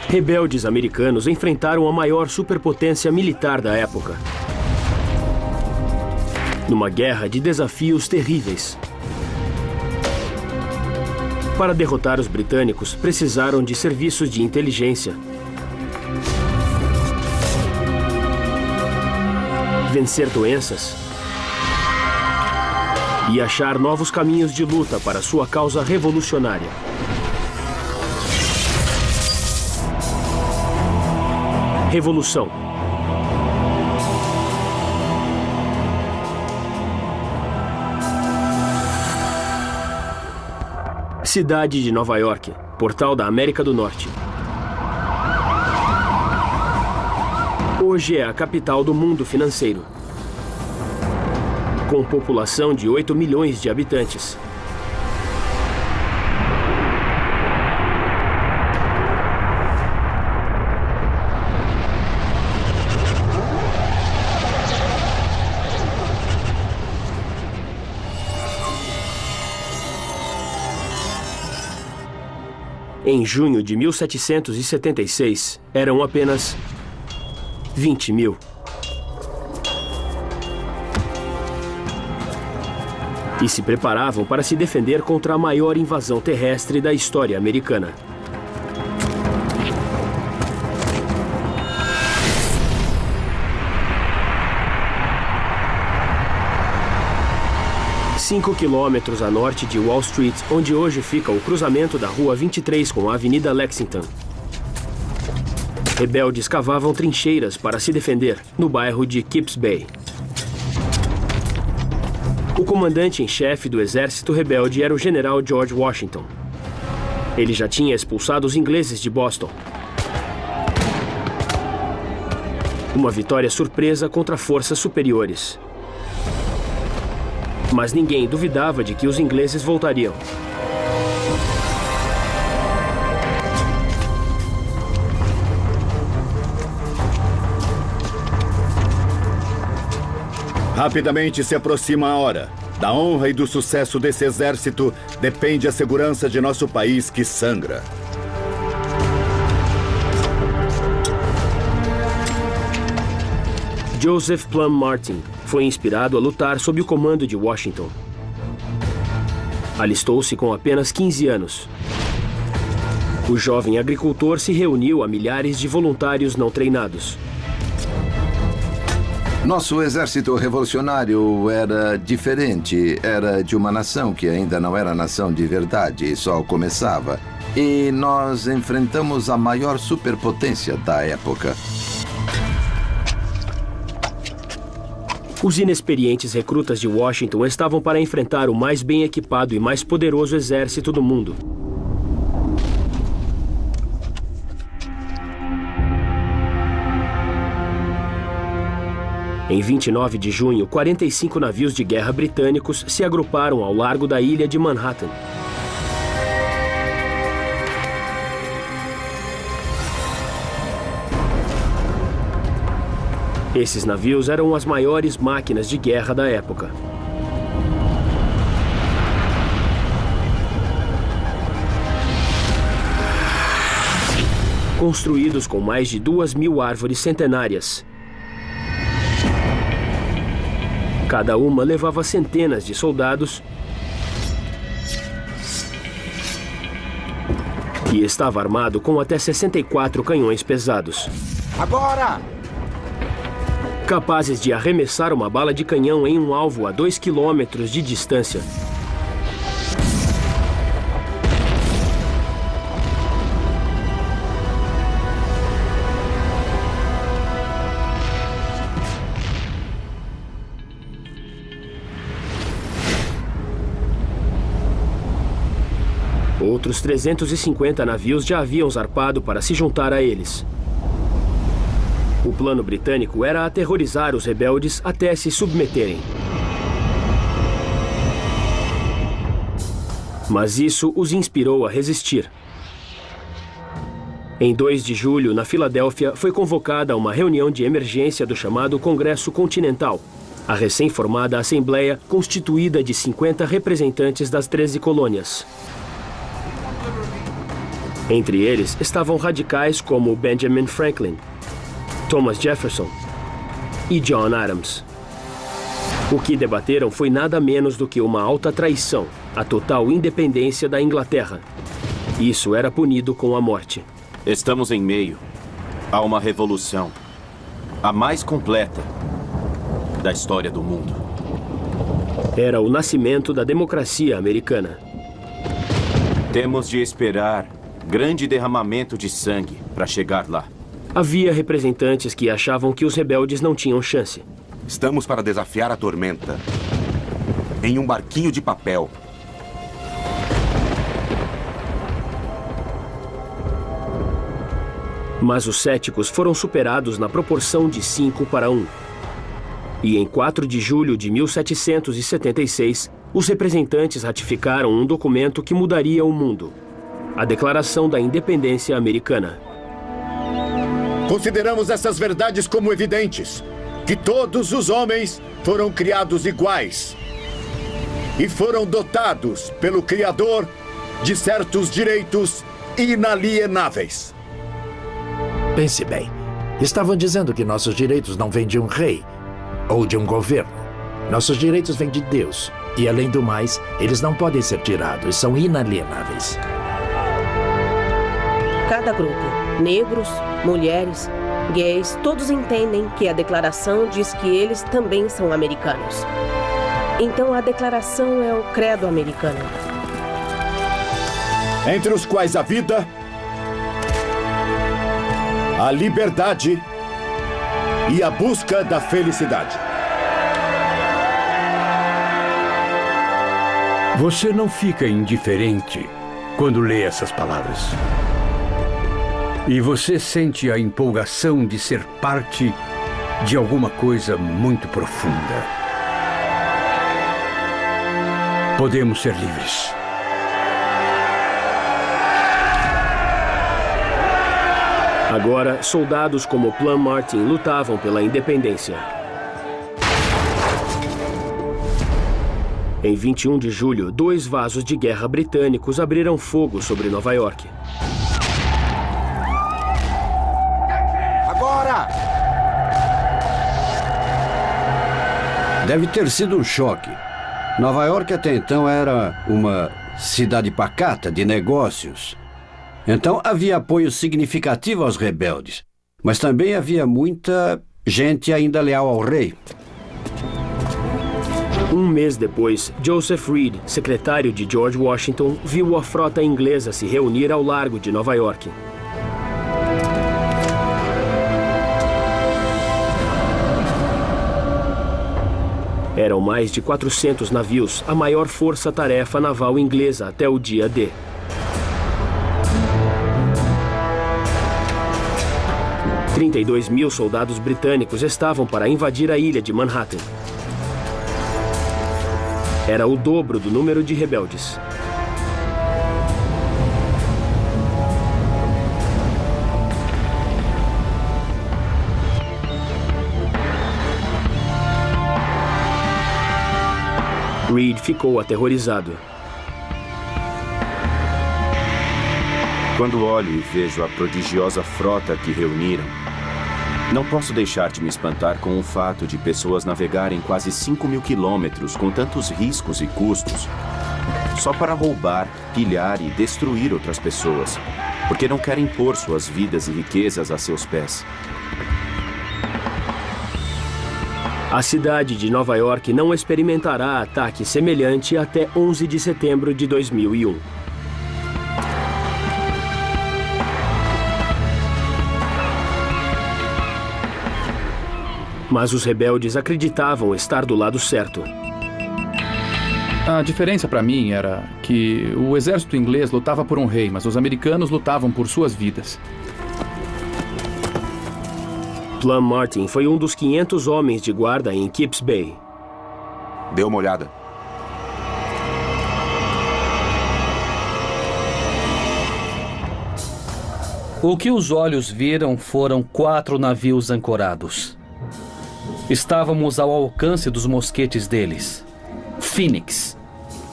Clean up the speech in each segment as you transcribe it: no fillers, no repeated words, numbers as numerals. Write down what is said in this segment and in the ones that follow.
Rebeldes americanos enfrentaram a maior superpotência militar da época. Numa guerra de desafios terríveis. Para derrotar os britânicos, precisaram de serviços de inteligência. Vencer doenças. E achar novos caminhos de luta para sua causa revolucionária. Revolução. Cidade de Nova York, portal da América do Norte. Hoje é a capital do mundo financeiro. Com população de 8 milhões de habitantes. Em junho de 1776, eram apenas 20 mil. E se preparavam para se defender contra a maior invasão terrestre da história americana. Cinco quilômetros a norte de Wall Street, onde hoje fica o cruzamento da Rua 23 com a Avenida Lexington. Rebeldes cavavam trincheiras para se defender no bairro de Kips Bay. O comandante em chefe do exército rebelde era o general George Washington. Ele já tinha expulsado os ingleses de Boston. Uma vitória surpresa contra forças superiores. Mas ninguém duvidava de que os ingleses voltariam. Rapidamente se aproxima a hora. Da honra e do sucesso desse exército depende a segurança de nosso país que sangra. Joseph Plum Martin foi inspirado a lutar sob o comando de Washington. Alistou-se com apenas 15 anos. O jovem agricultor se reuniu a milhares de voluntários não treinados. Nosso exército revolucionário era diferente. Era de uma nação que ainda não era nação de verdade, só começava. E nós enfrentamos a maior superpotência da época. Os inexperientes recrutas de Washington estavam para enfrentar o mais bem equipado e mais poderoso exército do mundo. Em 29 de junho, 45 navios de guerra britânicos se agruparam ao largo da ilha de Manhattan. Esses navios eram as maiores máquinas de guerra da época. Construídos com mais de 2.000 árvores centenárias. Cada uma levava centenas de soldados e estava armado com até 64 canhões pesados. Agora! Capazes de arremessar uma bala de canhão em um alvo a 2 quilômetros de distância. Outros 350 navios já haviam zarpado para se juntar a eles. O plano britânico era aterrorizar os rebeldes até se submeterem. Mas isso os inspirou a resistir. Em 2 de julho, na Filadélfia, foi convocada uma reunião de emergência do chamado Congresso Continental, a recém-formada Assembleia constituída de 50 representantes das 13 colônias. Entre eles estavam radicais como Benjamin Franklin, Thomas Jefferson e John Adams. O que debateram foi nada menos do que uma alta traição, a total independência da Inglaterra. Isso era punido com a morte. Estamos em meio a uma revolução, a mais completa da história do mundo. Era o nascimento da democracia americana. Temos de esperar grande derramamento de sangue para chegar lá. Havia representantes que achavam que os rebeldes não tinham chance. Estamos para desafiar a tormenta em um barquinho de papel. Mas os céticos foram superados na proporção de 5 para 1. E em 4 de julho de 1776, os representantes ratificaram um documento que mudaria o mundo: a Declaração da Independência Americana. Consideramos essas verdades como evidentes, que todos os homens foram criados iguais e foram dotados pelo Criador de certos direitos inalienáveis. Pense bem. Estavam dizendo que nossos direitos não vêm de um rei ou de um governo. Nossos direitos vêm de Deus. E, além do mais, eles não podem ser tirados, são inalienáveis. Cada grupo, negros, mulheres, gays, todos entendem que a declaração diz que eles também são americanos. Então, a declaração é o credo americano. Entre os quais a vida, a liberdade e a busca da felicidade. Você não fica indiferente quando lê essas palavras. E você sente a empolgação de ser parte de alguma coisa muito profunda. Podemos ser livres. Agora, soldados como Plum Martin lutavam pela independência. Em 21 de julho, 2 vasos de guerra britânicos abriram fogo sobre Nova York. Agora! Deve ter sido um choque. Nova York até então era uma cidade pacata de negócios. Então havia apoio significativo aos rebeldes. Mas também havia muita gente ainda leal ao rei. Um mês depois, Joseph Reed, secretário de George Washington, viu a frota inglesa se reunir ao largo de Nova York. Eram mais de 400 navios, a maior força-tarefa naval inglesa até o dia D. – 32 mil soldados britânicos estavam para invadir a ilha de Manhattan. Era o dobro do número de rebeldes. Reed ficou aterrorizado. Quando olho e vejo a prodigiosa frota que reuniram, não posso deixar de me espantar com o fato de pessoas navegarem quase 5.000 quilômetros com tantos riscos e custos só para roubar, pilhar e destruir outras pessoas, porque não querem pôr suas vidas e riquezas a seus pés. A cidade de Nova York não experimentará ataque semelhante até 11 de setembro de 2001. Mas os rebeldes acreditavam estar do lado certo. A diferença para mim era que o exército inglês lutava por um rei, mas os americanos lutavam por suas vidas. Plum Martin foi um dos 500 homens de guarda em Kips Bay. Dê uma olhada. O que os olhos viram foram 4 navios ancorados. Estávamos ao alcance dos mosquetes deles. Phoenix.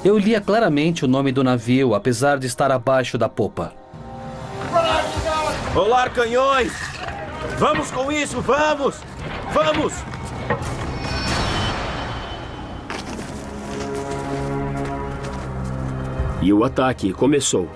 Eu lia claramente o nome do navio, apesar de estar abaixo da popa. Rolar canhões! Vamos com isso, vamos! Vamos! E o ataque começou.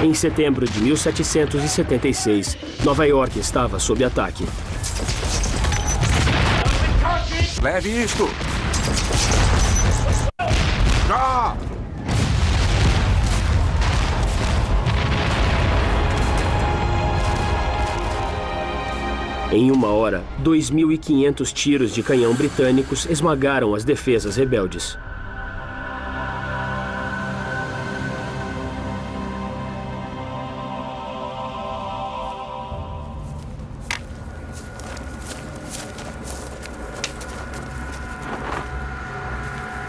Em setembro de 1776, Nova York estava sob ataque. Leve isto! Já! Em uma hora, 2.500 tiros de canhão britânicos esmagaram as defesas rebeldes.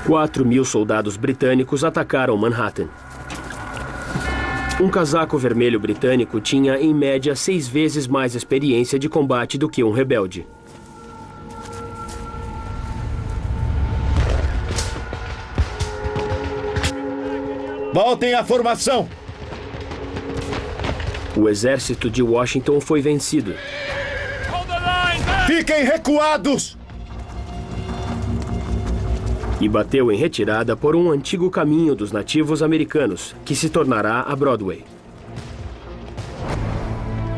Quatro 4.000 soldados britânicos atacaram Manhattan. Um casaco vermelho britânico tinha, em média, 6 vezes mais experiência de combate do que um rebelde. Voltem à formação! O exército de Washington foi vencido. Fiquem recuados! E bateu em retirada por um antigo caminho dos nativos americanos, que se tornará a Broadway.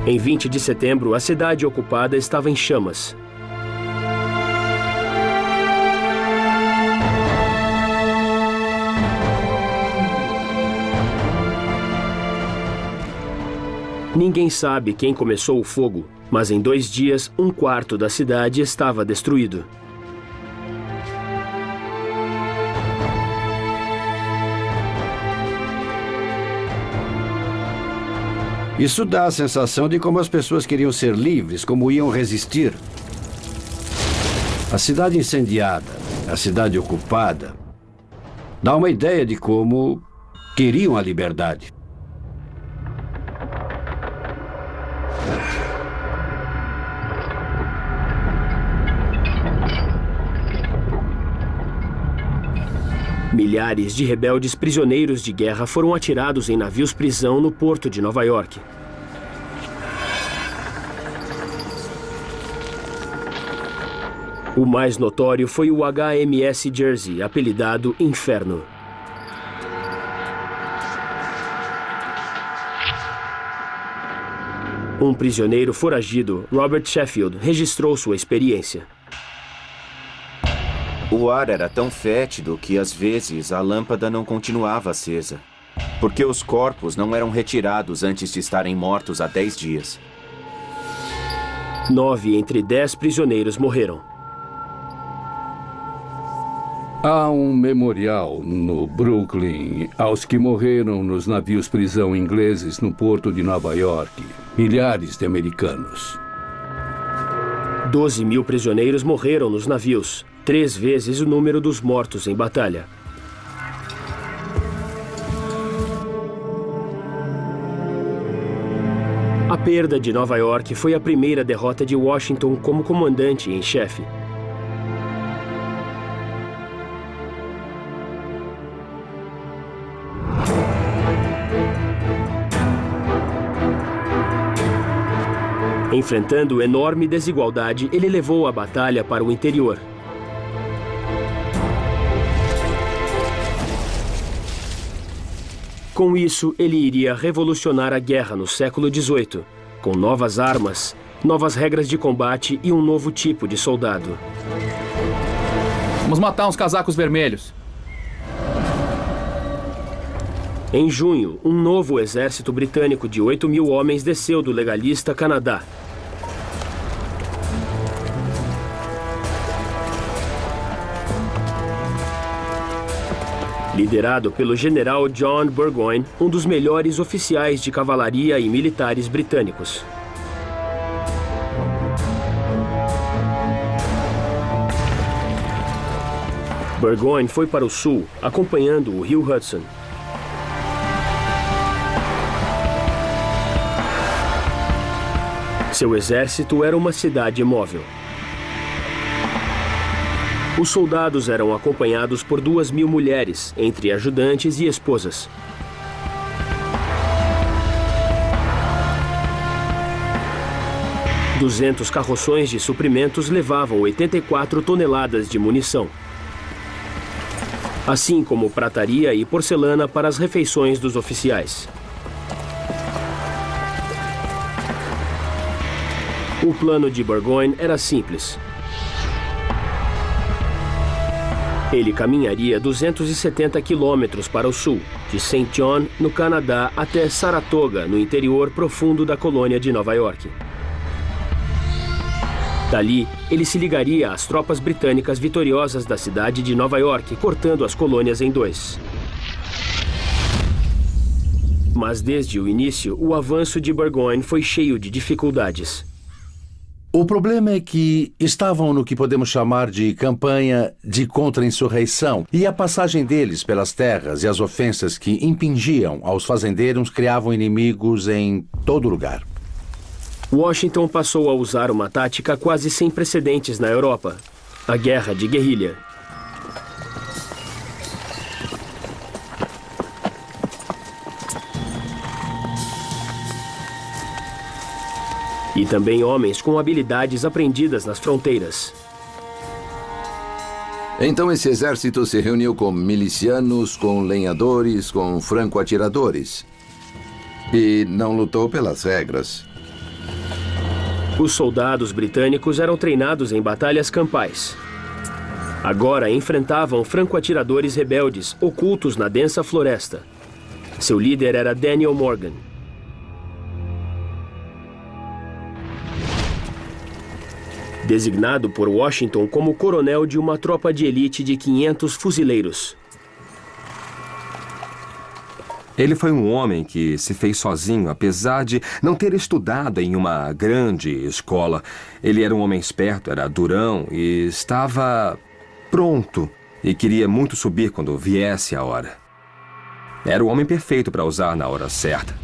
Em 20 de setembro, a cidade ocupada estava em chamas. Ninguém sabe quem começou o fogo, mas em 2 dias, 1/4 da cidade estava destruído. Isso dá a sensação de como as pessoas queriam ser livres, como iam resistir. A cidade incendiada, a cidade ocupada, dá uma ideia de como queriam a liberdade. Milhares de rebeldes prisioneiros de guerra foram atirados em navios-prisão no porto de Nova York. O mais notório foi o HMS Jersey, apelidado Inferno. Um prisioneiro foragido, Robert Sheffield, registrou sua experiência. O ar era tão fétido que, às vezes, a lâmpada não continuava acesa, porque os corpos não eram retirados antes de estarem mortos há 10 dias. 9 entre 10 prisioneiros morreram. Há um memorial no Brooklyn aos que morreram nos navios-prisão ingleses no porto de Nova York. Milhares de americanos. 12.000 prisioneiros morreram nos navios, 3 vezes o número dos mortos em batalha. A perda de Nova York foi a primeira derrota de Washington como comandante em chefe. Enfrentando enorme desigualdade, ele levou a batalha para o interior. Com isso, ele iria revolucionar a guerra no século XVIII, com novas armas, novas regras de combate e um novo tipo de soldado. Vamos matar uns casacos vermelhos. Em junho, um novo exército britânico de 8.000 homens desceu do legalista Canadá. Liderado pelo general John Burgoyne, um dos melhores oficiais de cavalaria e militares britânicos. Burgoyne foi para o sul, acompanhando o rio Hudson. Seu exército era uma cidade móvel. Os soldados eram acompanhados por 2.000 mulheres, entre ajudantes e esposas. Duzentos carroções de suprimentos levavam 84 toneladas de munição, assim como prataria e porcelana para as refeições dos oficiais. O plano de Burgoyne era simples. Ele caminharia 270 quilômetros para o sul, de St. John, no Canadá, até Saratoga, no interior profundo da colônia de Nova York. Dali, ele se ligaria às tropas britânicas vitoriosas da cidade de Nova York, cortando as colônias em dois. Mas desde o início, o avanço de Burgoyne foi cheio de dificuldades. O problema é que estavam no que podemos chamar de campanha de contra-insurreição, e a passagem deles pelas terras e as ofensas que impingiam aos fazendeiros criavam inimigos em todo lugar. Washington passou a usar uma tática quase sem precedentes na Europa: a guerra de guerrilha. E também homens com habilidades aprendidas nas fronteiras. Então esse exército se reuniu com milicianos, com lenhadores, com franco-atiradores. E não lutou pelas regras. Os soldados britânicos eram treinados em batalhas campais. Agora enfrentavam franco-atiradores rebeldes ocultos na densa floresta. Seu líder era Daniel Morgan. Designado por Washington como coronel de uma tropa de elite de 500 fuzileiros. Ele foi um homem que se fez sozinho, apesar de não ter estudado em uma grande escola. Ele era um homem esperto, era durão e estava pronto. E queria muito subir quando viesse a hora. Era o homem perfeito para usar na hora certa.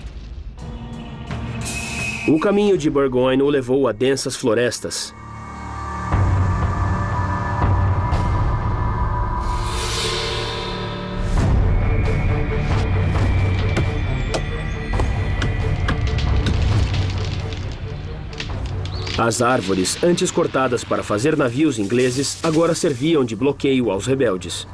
O caminho de Burgoyne o levou a densas florestas. As árvores, antes cortadas para fazer navios ingleses, agora serviam de bloqueio aos rebeldes.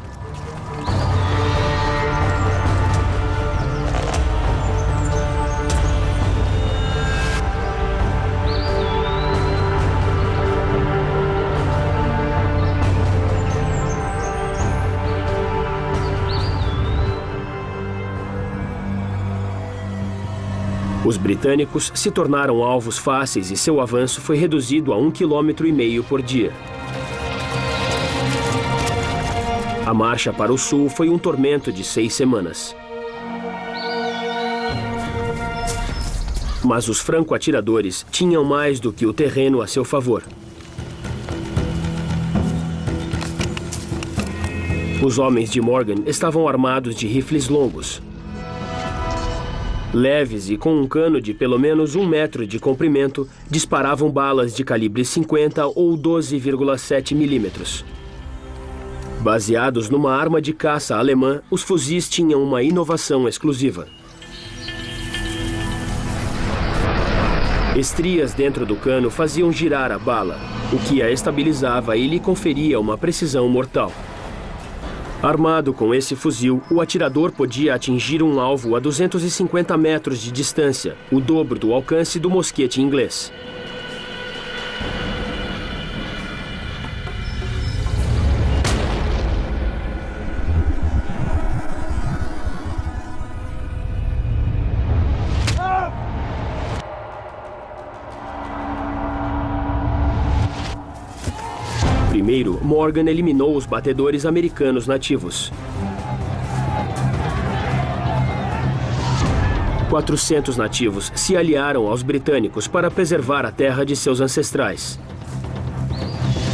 Os britânicos se tornaram alvos fáceis e seu avanço foi reduzido a 1,5 km por dia. A marcha para o sul foi um tormento de 6 semanas. Mas os franco-atiradores tinham mais do que o terreno a seu favor. Os homens de Morgan estavam armados de rifles longos, leves e com um cano de pelo menos 1 metro de comprimento, disparavam balas de calibre 50 ou 12,7 milímetros. Baseados numa arma de caça alemã, os fuzis tinham uma inovação exclusiva. Estrias dentro do cano faziam girar a bala, o que a estabilizava e lhe conferia uma precisão mortal. Armado com esse fuzil, o atirador podia atingir um alvo a 250 metros de distância, o dobro do alcance do mosquete inglês. Primeiro, Morgan eliminou os batedores americanos nativos. 400 nativos se aliaram aos britânicos para preservar a terra de seus ancestrais.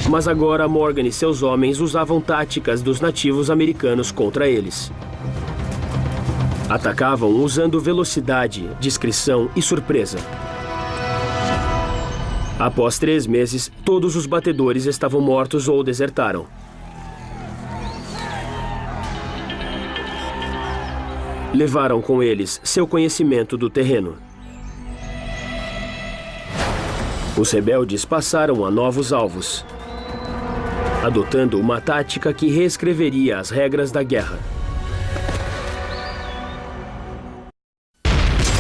Mas agora Morgan e seus homens usavam táticas dos nativos americanos contra eles. Atacavam usando velocidade, discrição e surpresa. Após 3 meses, todos os batedores estavam mortos ou desertaram. Levaram com eles seu conhecimento do terreno. Os rebeldes passaram a novos alvos, adotando uma tática que reescreveria as regras da guerra.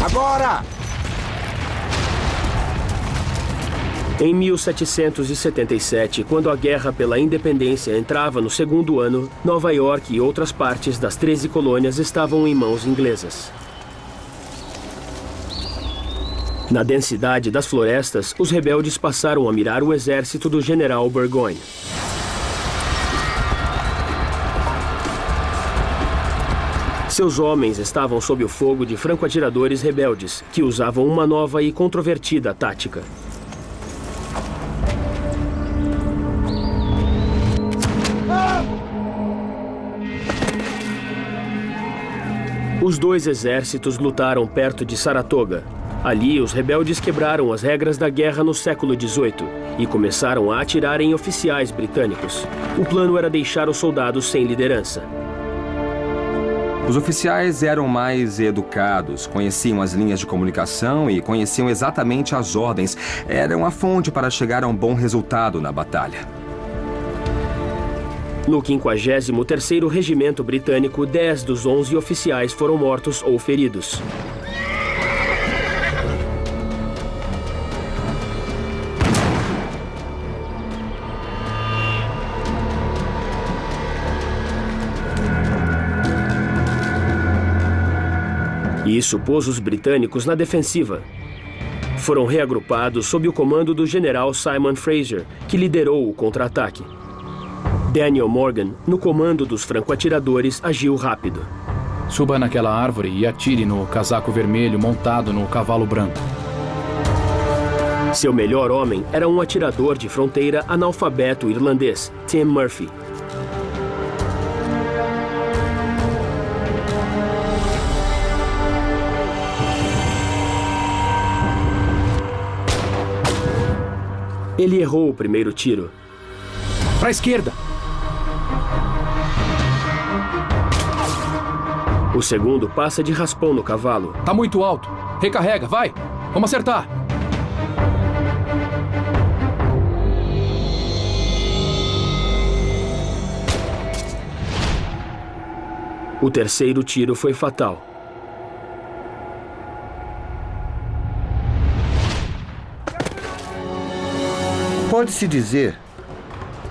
Agora! Em 1777, quando a guerra pela independência entrava no 2º ano, Nova York e outras partes das 13 colônias estavam em mãos inglesas. Na densidade das florestas, os rebeldes passaram a mirar o exército do general Burgoyne. Seus homens estavam sob o fogo de franco-atiradores rebeldes, que usavam uma nova e controvertida tática. Os 2 exércitos lutaram perto de Saratoga. Ali, os rebeldes quebraram as regras da guerra no século XVIII e começaram a atirar em oficiais britânicos. O plano era deixar os soldados sem liderança. Os oficiais eram mais educados, conheciam as linhas de comunicação e conheciam exatamente as ordens. Eram a fonte para chegar a um bom resultado na batalha. No 53º Regimento Britânico, 10 dos 11 oficiais foram mortos ou feridos. Isso pôs os britânicos na defensiva. Foram reagrupados sob o comando do general Simon Fraser, que liderou o contra-ataque. Daniel Morgan, no comando dos franco-atiradores, agiu rápido. Suba naquela árvore e atire no casaco vermelho montado no cavalo branco. Seu melhor homem era um atirador de fronteira analfabeto irlandês, Tim Murphy. Ele errou o primeiro tiro. Para a esquerda! O segundo passa de raspão no cavalo. Tá muito alto. Recarrega, vai! Vamos acertar! O terceiro tiro foi fatal. Pode-se dizer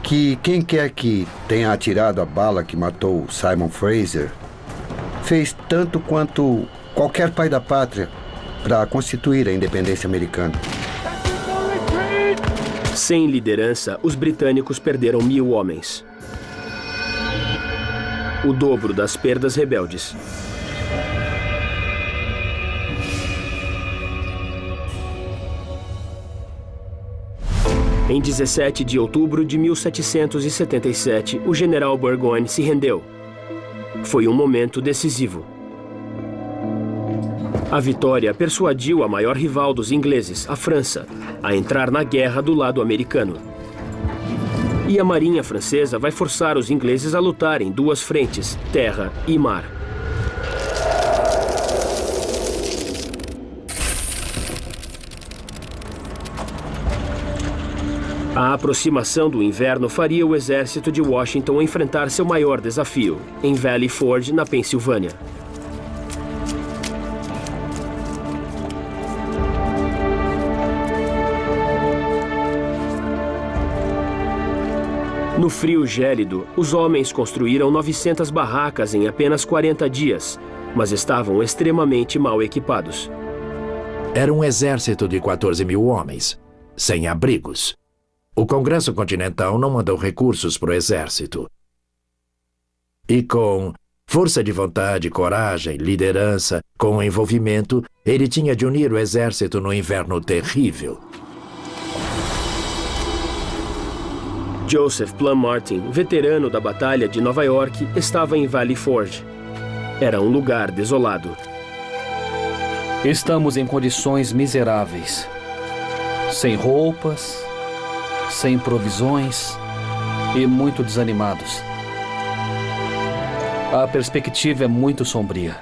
que quem quer que tenha atirado a bala que matou Simon Fraser fez tanto quanto qualquer pai da pátria para constituir a independência americana. Sem liderança, os britânicos perderam 1000 homens. O dobro das perdas rebeldes. Em 17 de outubro de 1777, o general Burgoyne se rendeu. Foi um momento decisivo. A vitória persuadiu a maior rival dos ingleses, a França, a entrar na guerra do lado americano. E a marinha francesa vai forçar os ingleses a lutar em 2 frentes, terra e mar. A aproximação do inverno faria o exército de Washington enfrentar seu maior desafio, em Valley Forge, na Pensilvânia. No frio gélido, os homens construíram 900 barracas em apenas 40 dias, mas estavam extremamente mal equipados. Era um exército de 14.000 homens, sem abrigos. O Congresso Continental não mandou recursos para o exército. E com força de vontade, coragem, liderança, com envolvimento, ele tinha de unir o exército no inverno terrível. Joseph Plum Martin, veterano da Batalha de Nova York, estava em Valley Forge. Era um lugar desolado. Estamos em condições miseráveis. sem roupas, sem provisões e muito desanimados. A perspectiva é muito sombria.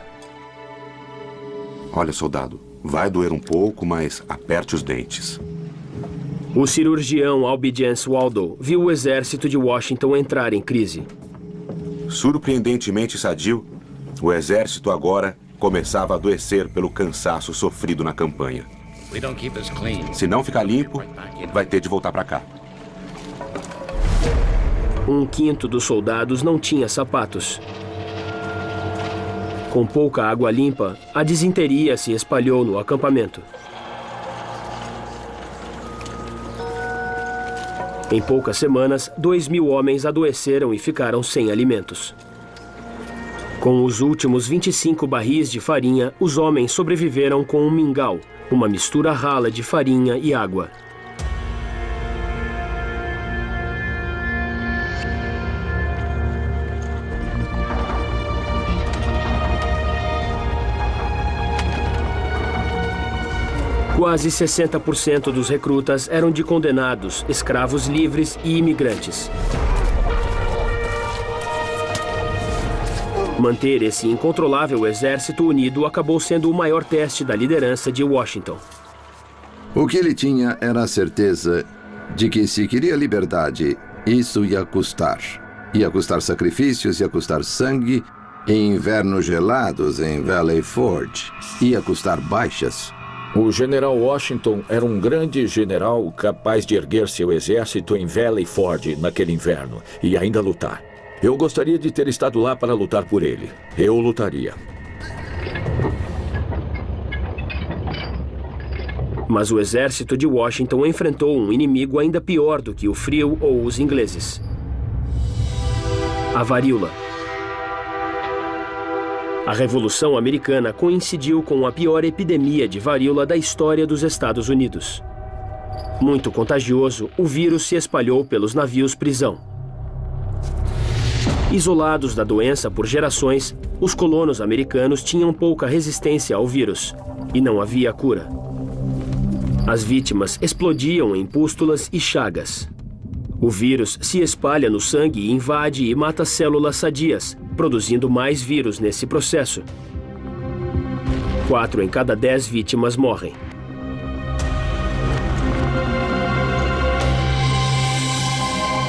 Olha, soldado, vai doer um pouco, mas aperte os dentes. O cirurgião Albigence Waldo viu o exército de Washington entrar em crise. Surpreendentemente sadio, o exército agora começava a adoecer pelo cansaço sofrido na campanha. Se não ficar limpo, vai ter de voltar para cá. 1/5 dos soldados não tinha sapatos. Com pouca água limpa, a disenteria se espalhou no acampamento. Em poucas semanas, 2.000 homens adoeceram e ficaram sem alimentos. Com os últimos 25 barris de farinha, os homens sobreviveram com um mingau, uma mistura rala de farinha e água. Quase 60% dos recrutas eram de condenados, escravos livres e imigrantes. Manter esse incontrolável exército unido acabou sendo o maior teste da liderança de Washington. O que ele tinha era a certeza de que, se queria liberdade, isso ia custar. Ia custar sacrifícios, ia custar sangue, em invernos gelados em Valley Forge. Ia custar baixas. O general Washington era um grande general capaz de erguer seu exército em Valley Forge naquele inverno e ainda lutar. Eu gostaria de ter estado lá para lutar por ele. Eu lutaria. Mas o exército de Washington enfrentou um inimigo ainda pior do que o frio ou os ingleses: a varíola. A Revolução Americana coincidiu com a pior epidemia de varíola da história dos Estados Unidos. Muito contagioso, o vírus se espalhou pelos navios-prisão. Isolados da doença por gerações, os colonos americanos tinham pouca resistência ao vírus e não havia cura. As vítimas explodiam em pústulas e chagas. O vírus se espalha no sangue e invade e mata células sadias, produzindo mais vírus nesse processo. 4 em cada 10 vítimas morrem.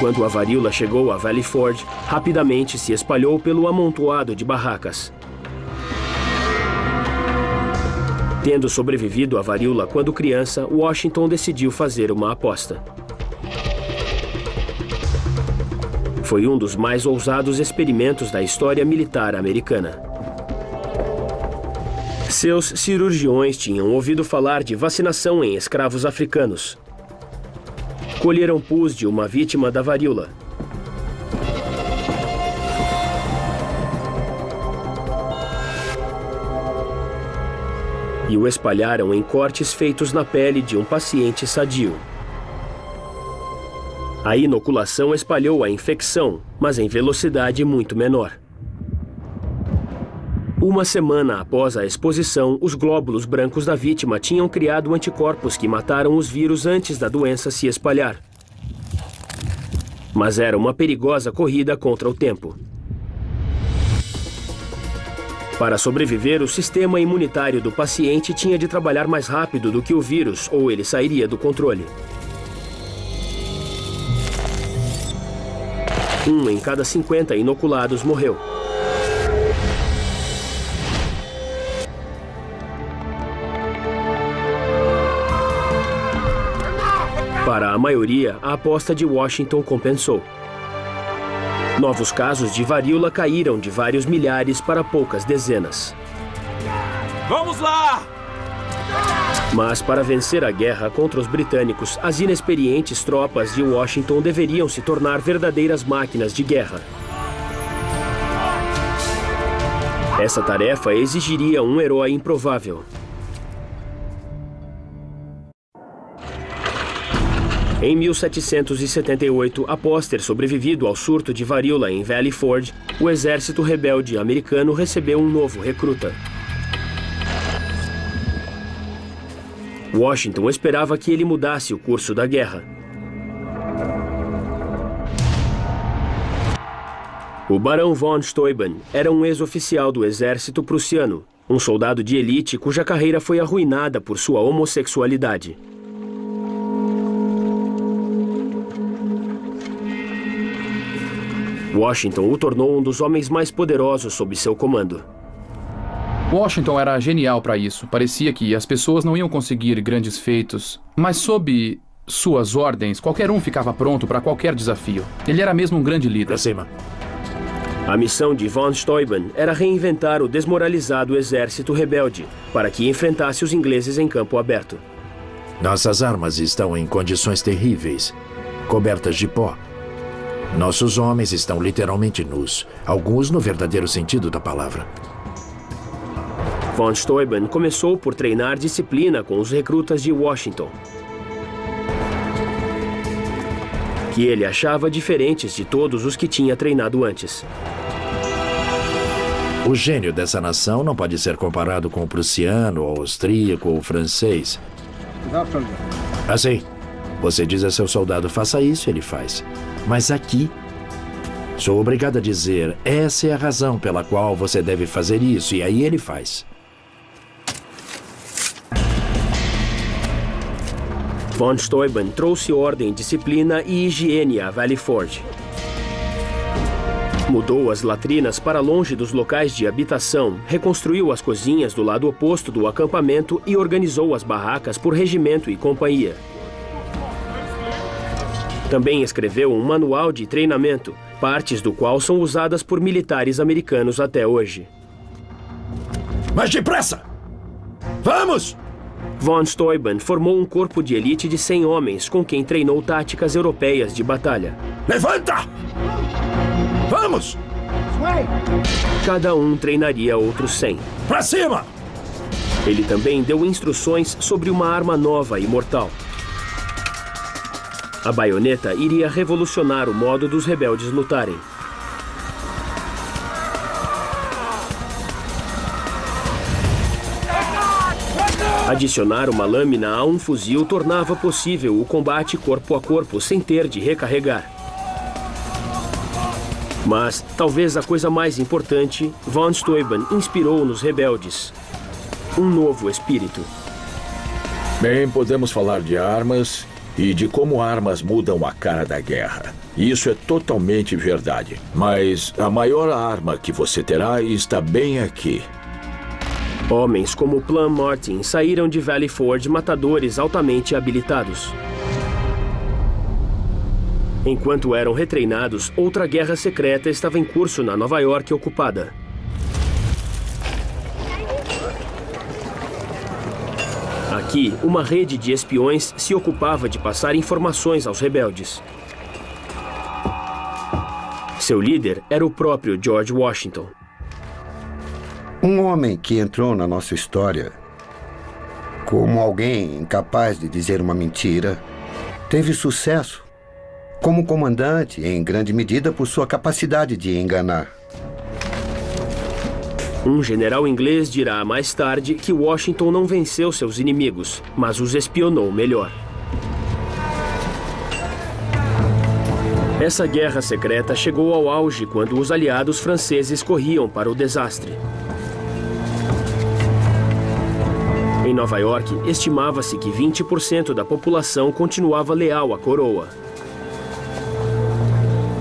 Quando a varíola chegou a Valley Forge, rapidamente se espalhou pelo amontoado de barracas. Tendo sobrevivido à varíola quando criança, Washington decidiu fazer uma aposta. Foi um dos mais ousados experimentos da história militar americana. Seus cirurgiões tinham ouvido falar de vacinação em escravos africanos. Colheram pus de uma vítima da varíola. E o espalharam em cortes feitos na pele de um paciente sadio. A inoculação espalhou a infecção, mas em velocidade muito menor. Uma semana após a exposição, os glóbulos brancos da vítima tinham criado anticorpos que mataram os vírus antes da doença se espalhar. Mas era uma perigosa corrida contra o tempo. Para sobreviver, o sistema imunitário do paciente tinha de trabalhar mais rápido do que o vírus, ou ele sairia do controle. 1 em cada 50 inoculados morreu. Para a maioria, a aposta de Washington compensou. Novos casos de varíola caíram de vários milhares para poucas dezenas. Vamos lá! Mas para vencer a guerra contra os britânicos, as inexperientes tropas de Washington deveriam se tornar verdadeiras máquinas de guerra. Essa tarefa exigiria um herói improvável. Em 1778, após ter sobrevivido ao surto de varíola em Valley Forge, o exército rebelde americano recebeu um novo recruta. Washington esperava que ele mudasse o curso da guerra. O Barão von Steuben era um ex-oficial do exército prussiano, um soldado de elite cuja carreira foi arruinada por sua homossexualidade. Washington o tornou um dos homens mais poderosos sob seu comando. Washington era genial para isso. Parecia que as pessoas não iam conseguir grandes feitos, mas sob suas ordens, qualquer um ficava pronto para qualquer desafio. Ele era mesmo um grande líder. A missão de von Steuben era reinventar o desmoralizado exército rebelde para que enfrentasse os ingleses em campo aberto. Nossas armas estão em condições terríveis, cobertas de pó. Nossos homens estão literalmente nus, alguns no verdadeiro sentido da palavra. Von Steuben começou por treinar disciplina com os recrutas de Washington, que ele achava diferentes de todos os que tinha treinado antes. O gênio dessa nação não pode ser comparado com o prussiano, ou austríaco ou francês. Assim, você diz a seu soldado, faça isso, ele faz. Mas aqui, sou obrigado a dizer, essa é a razão pela qual você deve fazer isso, e aí ele faz. Von Steuben trouxe ordem, disciplina e higiene a Valley Forge. Mudou as latrinas para longe dos locais de habitação, reconstruiu as cozinhas do lado oposto do acampamento e organizou as barracas por regimento e companhia. Também escreveu um manual de treinamento, partes do qual são usadas por militares americanos até hoje. Mas depressa! Vamos! Von Steuben formou um corpo de elite de 100 homens com quem treinou táticas europeias de batalha. Levanta! Vamos! Cada um treinaria outros 100. Pra cima! Ele também deu instruções sobre uma arma nova e mortal. A baioneta iria revolucionar o modo dos rebeldes lutarem. Adicionar uma lâmina a um fuzil tornava possível o combate corpo a corpo sem ter de recarregar. Mas, talvez a coisa mais importante, von Steuben inspirou nos rebeldes um novo espírito. Bem, podemos falar de armas e de como armas mudam a cara da guerra. Isso é totalmente verdade. Mas a maior arma que você terá está bem aqui. Homens como Plum Martin saíram de Valley Forge matadores altamente habilitados. Enquanto eram retreinados, outra guerra secreta estava em curso na Nova York ocupada. Aqui, uma rede de espiões se ocupava de passar informações aos rebeldes. Seu líder era o próprio George Washington. Um homem que entrou na nossa história como alguém incapaz de dizer uma mentira, teve sucesso como comandante, em grande medida por sua capacidade de enganar. Um general inglês dirá mais tarde que Washington não venceu seus inimigos, mas os espionou melhor. Essa guerra secreta chegou ao auge quando os aliados franceses corriam para o desastre. Em Nova York, estimava-se que 20% da população continuava leal à coroa.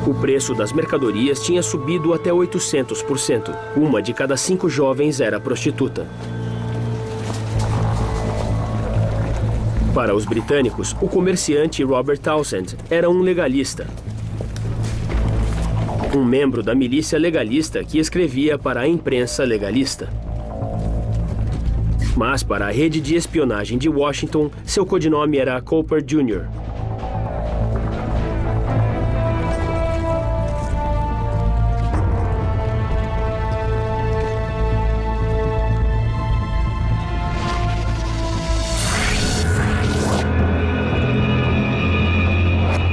O preço das mercadorias tinha subido até 800%. Uma de cada 5 jovens era prostituta. Para os britânicos, o comerciante Robert Townsend era um legalista. Um membro da milícia legalista que escrevia para a imprensa legalista. Mas para a rede de espionagem de Washington, seu codinome era Cooper Jr.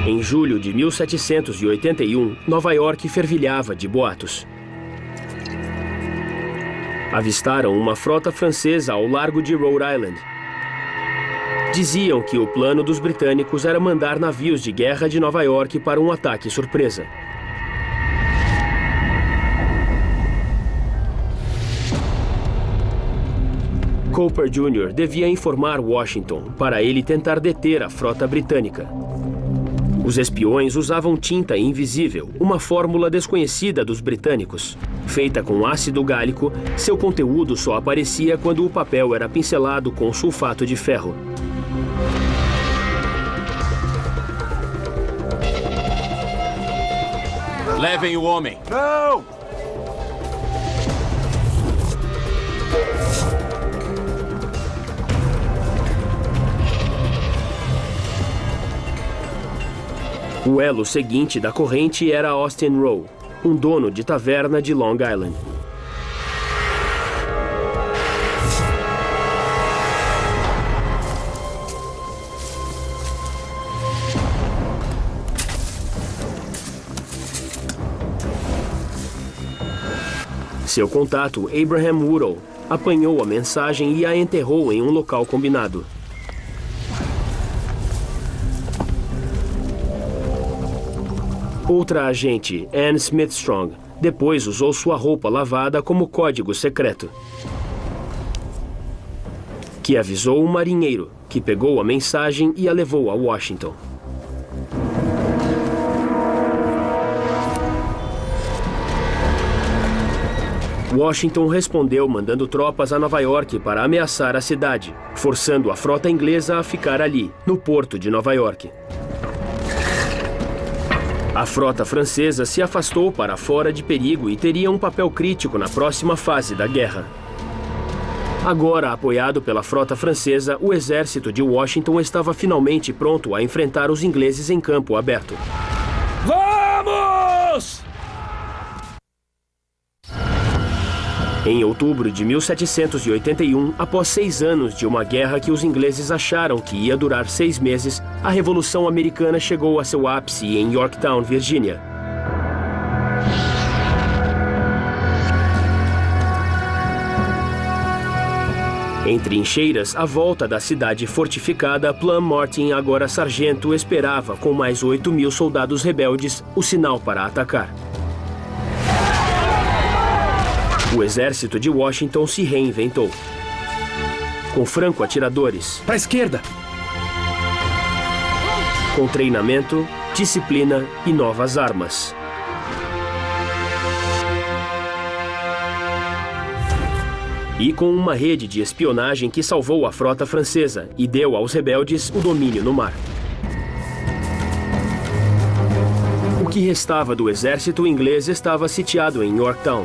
Em julho de 1781, Nova York fervilhava de boatos. Avistaram uma frota francesa ao largo de Rhode Island. Diziam que o plano dos britânicos era mandar navios de guerra de Nova York para um ataque surpresa. Cooper Jr. devia informar Washington para ele tentar deter a frota britânica. Os espiões usavam tinta invisível, uma fórmula desconhecida dos britânicos. Feita com ácido gálico, seu conteúdo só aparecia quando o papel era pincelado com sulfato de ferro. Levem o homem! Não! O elo seguinte da corrente era Austin Rowe, um dono de taverna de Long Island. Seu contato, Abraham Woodall, apanhou a mensagem e a enterrou em um local combinado. Outra agente, Anne Smithstrong, depois usou sua roupa lavada como código secreto, que avisou um marinheiro, que pegou a mensagem e a levou a Washington. Washington respondeu mandando tropas a Nova York para ameaçar a cidade, forçando a frota inglesa a ficar ali, no porto de Nova York. A frota francesa se afastou para fora de perigo e teria um papel crítico na próxima fase da guerra. Agora, apoiado pela frota francesa, o exército de Washington estava finalmente pronto a enfrentar os ingleses em campo aberto. Vamos! Em outubro de 1781, após 6 anos de uma guerra que os ingleses acharam que ia durar 6 meses, a Revolução Americana chegou a seu ápice em Yorktown, Virgínia. Em trincheiras, à volta da cidade fortificada, Plum Martin, agora sargento, esperava, com mais 8.000 soldados rebeldes, o sinal para atacar. O exército de Washington se reinventou. Com franco-atiradores. Para a esquerda! Com treinamento, disciplina e novas armas. E com uma rede de espionagem que salvou a frota francesa e deu aos rebeldes o domínio no mar. O que restava do exército inglês estava sitiado em Yorktown.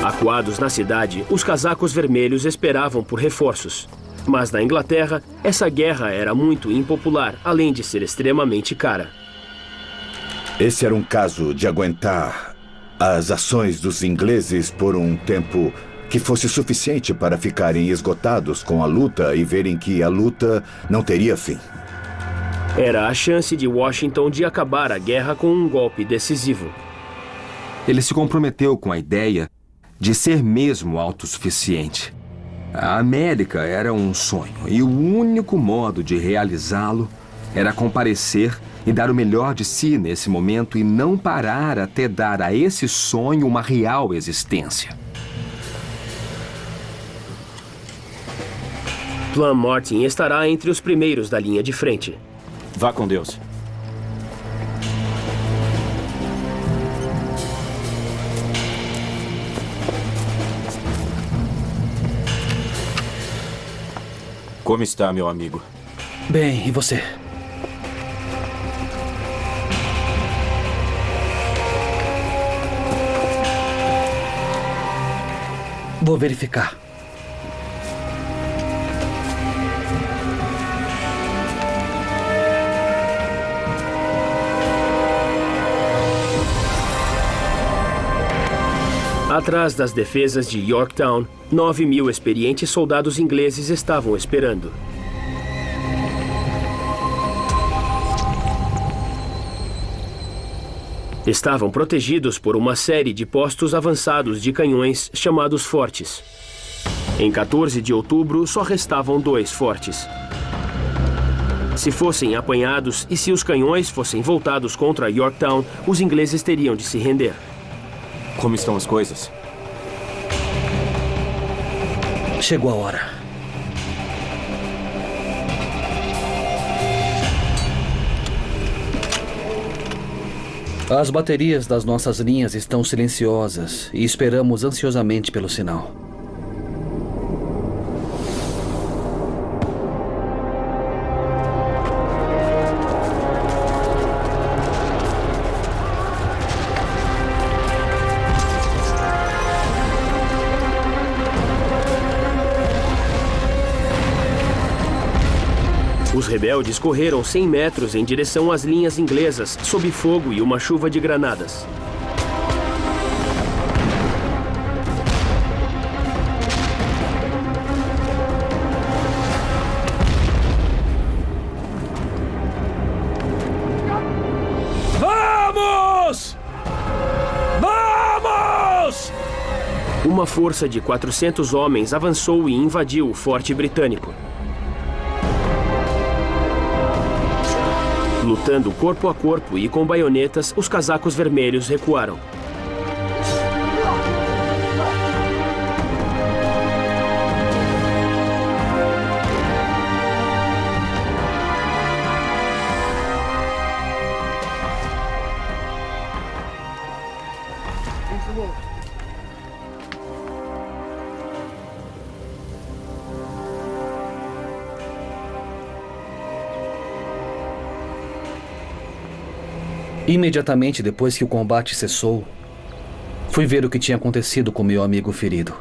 Acuados na cidade, os casacos vermelhos esperavam por reforços. Mas na Inglaterra, essa guerra era muito impopular, além de ser extremamente cara. Esse era um caso de aguentar as ações dos ingleses por um tempo que fosse suficiente para ficarem esgotados com a luta e verem que a luta não teria fim. Era a chance de Washington de acabar a guerra com um golpe decisivo. Ele se comprometeu com a ideia de ser mesmo autossuficiente. A América era um sonho e o único modo de realizá-lo era comparecer e dar o melhor de si nesse momento e não parar até dar a esse sonho uma real existência. Plum Martin estará entre os primeiros da linha de frente. Vá com Deus. Como está, meu amigo? Bem, e você? Vou verificar. Atrás das defesas de Yorktown, 9.000 experientes soldados ingleses estavam esperando. Estavam protegidos por uma série de postos avançados de canhões chamados fortes. Em 14 de outubro, só restavam 2 fortes. Se fossem apanhados e se os canhões fossem voltados contra Yorktown, os ingleses teriam de se render. Como estão as coisas? Chegou a hora. As baterias das nossas linhas estão silenciosas e esperamos ansiosamente pelo sinal. Os rebeldes correram 100 metros em direção às linhas inglesas, sob fogo e uma chuva de granadas. Vamos! Vamos! Uma força de 400 homens avançou e invadiu o forte britânico. Lutando corpo a corpo e com baionetas, os casacos vermelhos recuaram. Imediatamente depois que o combate cessou, fui ver o que tinha acontecido com meu amigo ferido.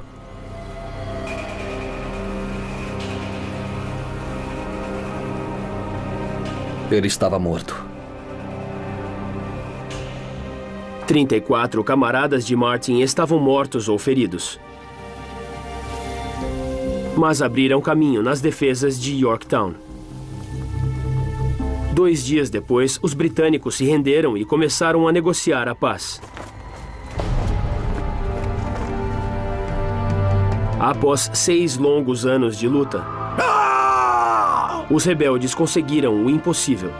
Ele estava morto. 34 camaradas de Martin estavam mortos ou feridos. Mas abriram caminho nas defesas de Yorktown. 2 dias depois, os britânicos se renderam e começaram a negociar a paz. Após 6 longos anos de luta, os rebeldes conseguiram o impossível.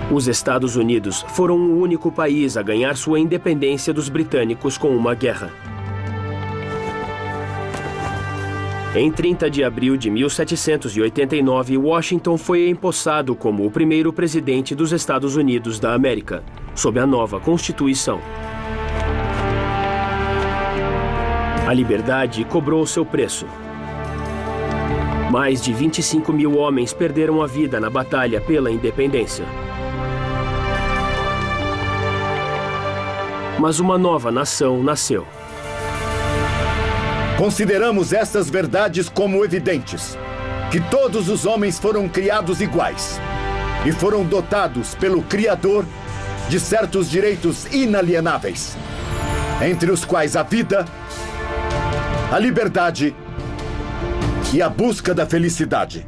Os Estados Unidos foram o único país a ganhar sua independência dos britânicos com uma guerra. Em 30 de abril de 1789, Washington foi empossado como o primeiro presidente dos Estados Unidos da América, sob a nova Constituição. A liberdade cobrou seu preço. Mais de 25 mil homens perderam a vida na batalha pela independência. Mas uma nova nação nasceu. Consideramos estas verdades como evidentes, que todos os homens foram criados iguais e foram dotados pelo Criador de certos direitos inalienáveis, entre os quais a vida, a liberdade e a busca da felicidade.